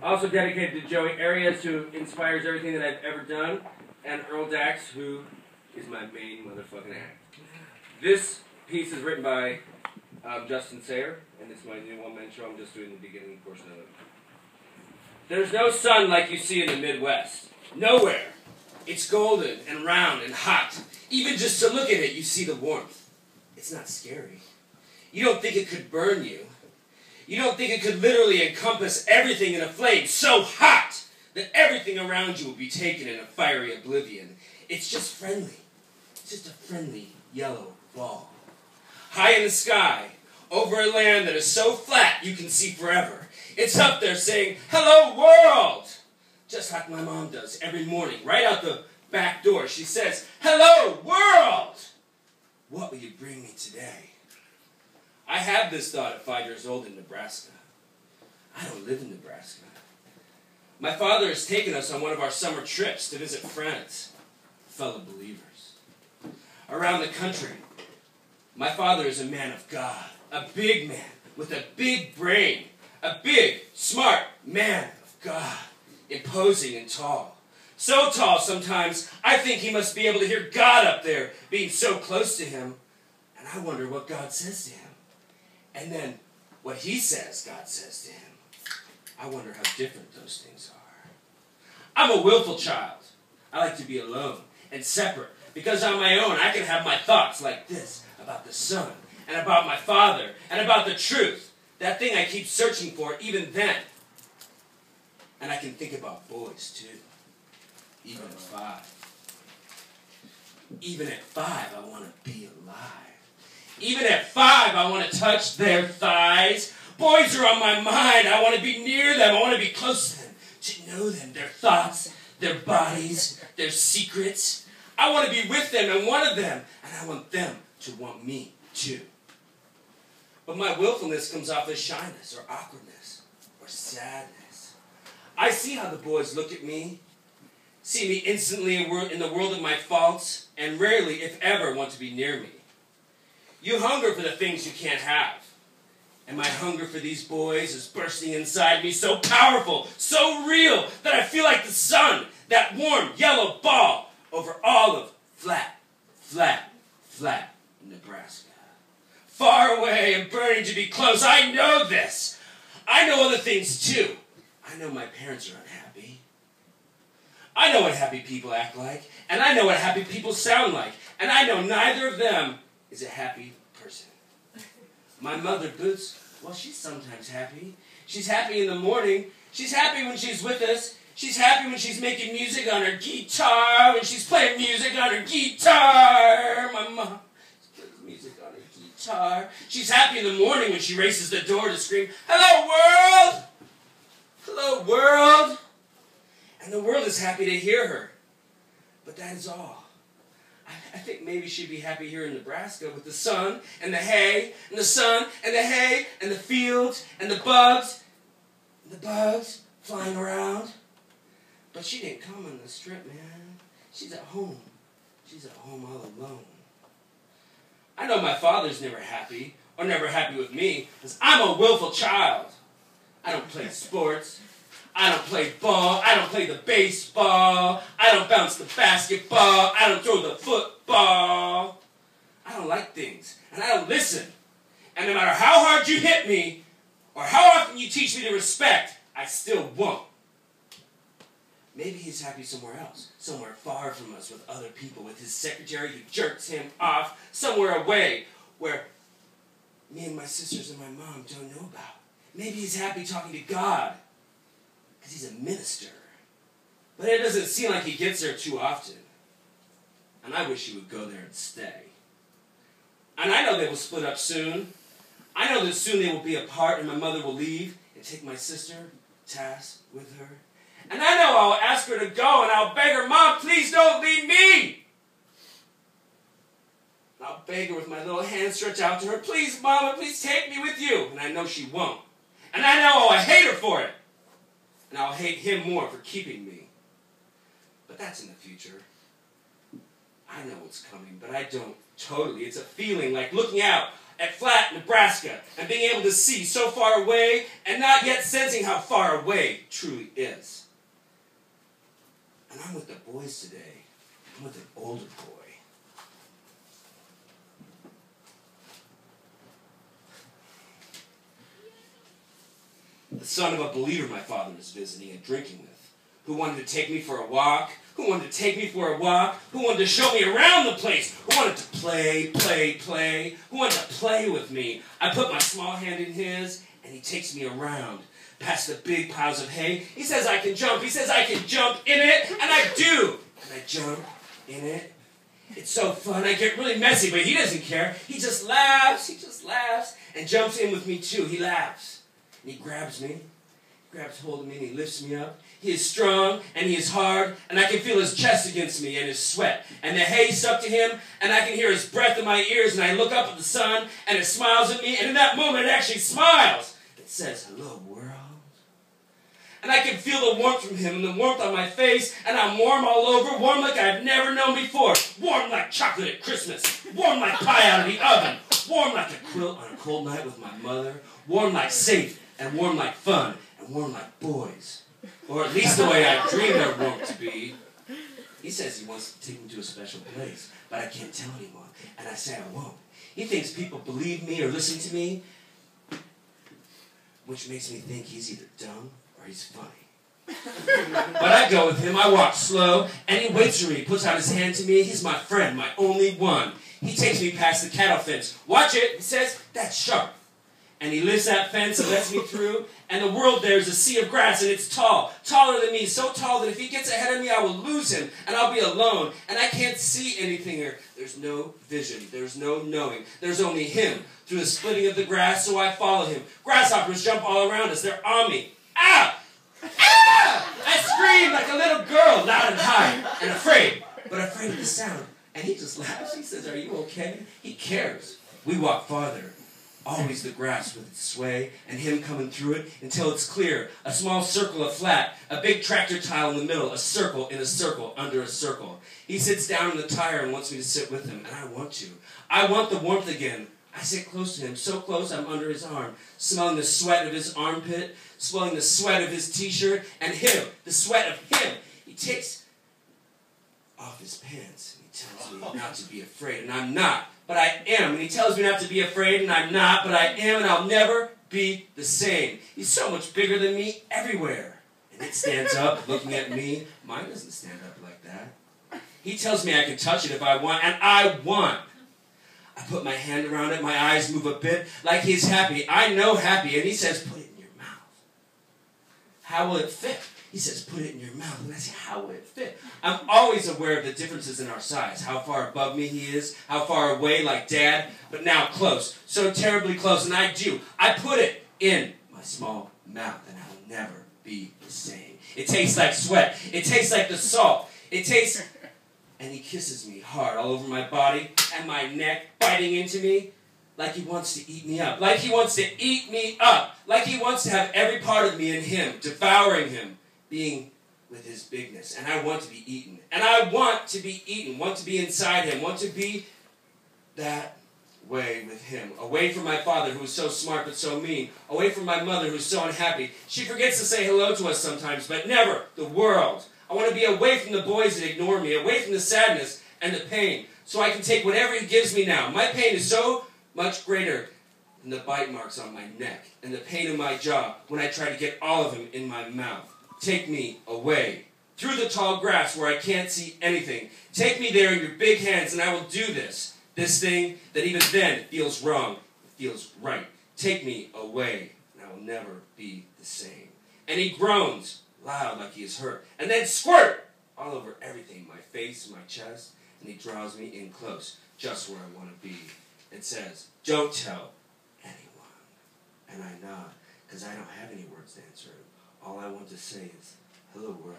Also dedicated to Joey Arias, who inspires everything that I've ever done, and Earl Dax, who is my main motherfucking act. This piece is written by Justin Sayre, and it's my new one-man show. I'm just doing the beginning portion of it. There's no sun like you see in the Midwest. Nowhere. It's golden and round and hot. Even just to look at it, you see the warmth. It's not scary. You don't think it could burn you. You don't think it could literally encompass everything in a flame so hot that everything around you will be taken in a fiery oblivion. It's just friendly. It's just a friendly yellow ball. High in the sky, over a land that is so flat you can see forever. It's up there saying, "Hello, world!" Just like my mom does every morning, right out the back door. She says, "Hello, world! What will you bring me today?" I had this thought at 5 years old in Nebraska. I don't live in Nebraska. My father has taken us on one of our summer trips to visit friends, fellow believers, around the country. My father is a man of God, a big man with a big brain, a big, smart man of God, imposing and tall. So tall sometimes I think he must be able to hear God up there being so close to him, and I wonder what God says to him. And then what he says God says to him. I wonder how different those things are. I'm a willful child. I like to be alone and separate because on my own I can have my thoughts like this about the sun and about my father and about the truth, that thing I keep searching for even then. And I can think about boys too, even at 5. Even at 5 I want to be alive. Even at 5, I want to touch their thighs. Boys are on my mind. I want to be near them. I want to be close to them, to know them, their thoughts, their bodies, their secrets. I want to be with them and one of them, and I want them to want me too. But my willfulness comes off as shyness or awkwardness or sadness. I see how the boys look at me, see me instantly in the world of my faults, and rarely, if ever, want to be near me. You hunger for the things you can't have. And my hunger for these boys is bursting inside me so powerful, so real, that I feel like the sun, that warm yellow ball over all of flat, flat, flat Nebraska. Far away and burning to be close. I know this. I know other things too. I know my parents are unhappy. I know what happy people act like. And I know what happy people sound like. And I know neither of them is a happy person. My mother, Boots, well, she's sometimes happy. She's happy in the morning. She's happy when she's with us. She's happy when she's making music on her guitar, when she's playing music on her guitar. My mom plays music on her guitar. She's happy in the morning when she races the door to scream, "Hello, world! Hello, world!" And the world is happy to hear her. But that is all. I think maybe she'd be happy here in Nebraska with the sun and the hay and the sun and the hay and the fields and the bugs flying around. But she didn't come on the strip, man. She's at home. She's at home all alone. I know my father's never happy or never happy with me because I'm a willful child. I don't play sports. I don't play ball. I don't play the baseball. I don't bounce the basketball. I don't throw the football. I don't like things. And I don't listen. And no matter how hard you hit me, or how often you teach me to respect, I still won't. Maybe he's happy somewhere else. Somewhere far from us with other people, with his secretary who jerks him off. Somewhere away where me and my sisters and my mom don't know about. Maybe he's happy talking to God. Because he's a minister. But it doesn't seem like he gets there too often. And I wish he would go there and stay. And I know they will split up soon. I know that soon they will be apart and my mother will leave and take my sister, Tass, with her. And I know I'll ask her to go and I'll beg her, "Mom, please don't leave me." And I'll beg her with my little hand stretched out to her, "Please, Mama, please take me with you." And I know she won't. And I know I'll hate her for it. And I'll hate him more for keeping me. But that's in the future. I know what's coming, but I don't totally. It's a feeling like looking out at Flat, Nebraska, and being able to see so far away and not yet sensing how far away truly is. And I'm with the boys today. I'm with an older boy. The son of a believer my father was visiting and drinking with, who wanted to take me for a walk, who wanted to show me around the place, who wanted to play, who wanted to play with me. I put my small hand in his, and he takes me around, past the big piles of hay. He says I can jump. He says I can jump in it, and I do. And I jump in it. It's so fun. I get really messy, but he doesn't care. He just laughs, and jumps in with me too. He laughs. And he grabs me, grabs hold of me, and he lifts me up. He is strong, and he is hard, and I can feel his chest against me and his sweat. And the hay stuck to him, and I can hear his breath in my ears, and I look up at the sun, and it smiles at me, and in that moment it actually smiles. It says, hello, world. And I can feel the warmth from him, and the warmth on my face, and I'm warm all over, warm like I've never known before. Warm like chocolate at Christmas. Warm like pie out of the oven. Warm like a quilt on a cold night with my mother. Warm like safe, and warm like fun, and warm like boys. Or at least the way I dreamed their warmth to be. He says he wants to take me to a special place, but I can't tell anyone, and I say I won't. He thinks people believe me or listen to me, which makes me think he's either dumb or he's funny. But I go with him, I walk slow, and he waits for me, he puts out his hand to me. He's my friend, my only one. He takes me past the cattle fence. Watch it, he says, that's sharp. And he lifts that fence and lets me through, and the world there is a sea of grass, and it's tall, taller than me, so tall that if he gets ahead of me, I will lose him, and I'll be alone, and I can't see anything here. There's no vision, there's no knowing, there's only him through the splitting of the grass, so I follow him. Grasshoppers jump all around us, they're on me. Ah! Ah! I scream like a little girl, loud and high, and afraid, but afraid of the sound. And he just laughs, he says, are you okay? He cares. We walk farther. Always the grass with its sway, and him coming through it until it's clear. A small circle of flat, a big tractor tile in the middle, a circle in a circle under a circle. He sits down in the tire and wants me to sit with him, and I want to. I want the warmth again. I sit close to him, so close I'm under his arm, smelling the sweat of his armpit, smelling the sweat of his t-shirt, and him, the sweat of him. He takes off his pants, and he tells me not to be afraid, and I'm not. But I am, and he tells me not to be afraid, and I'm not, but I am, and I'll never be the same. He's so much bigger than me everywhere. And it stands up, looking at me. Mine doesn't stand up like that. He tells me I can touch it if I want, and I want. I put my hand around it, my eyes move a bit, like he's happy. I know happy, and he says, put it in your mouth. How will it fit? He says, put it in your mouth. And I say, how would it fit? I'm always aware of the differences in our size. How far above me he is. How far away, like Dad. But now close. So terribly close. And I do. I put it in my small mouth. And I will never be the same. It tastes like sweat. It tastes like the salt. It tastes... And he kisses me hard all over my body and my neck, biting into me. Like he wants to eat me up. Like he wants to eat me up. Like he wants to have every part of me in him. Devouring him. Being with his bigness. And I want to be eaten. And I want to be eaten. Want to be inside him. Want to be that way with him. Away from my father who is so smart but so mean. Away from my mother who is so unhappy. She forgets to say hello to us sometimes, but never the world. I want to be away from the boys that ignore me. Away from the sadness and the pain. So I can take whatever he gives me now. My pain is so much greater than the bite marks on my neck. And the pain in my jaw when I try to get all of him in my mouth. Take me away, through the tall grass where I can't see anything. Take me there in your big hands, and I will do this. This thing that even then feels wrong, feels right. Take me away, and I will never be the same. And he groans, loud like he is hurt, and then squirt all over everything, my face, my chest, and he draws me in close, just where I want to be. It says, don't tell anyone. And I nod, because I don't have any words to answer him. All I want to say is, hello, world.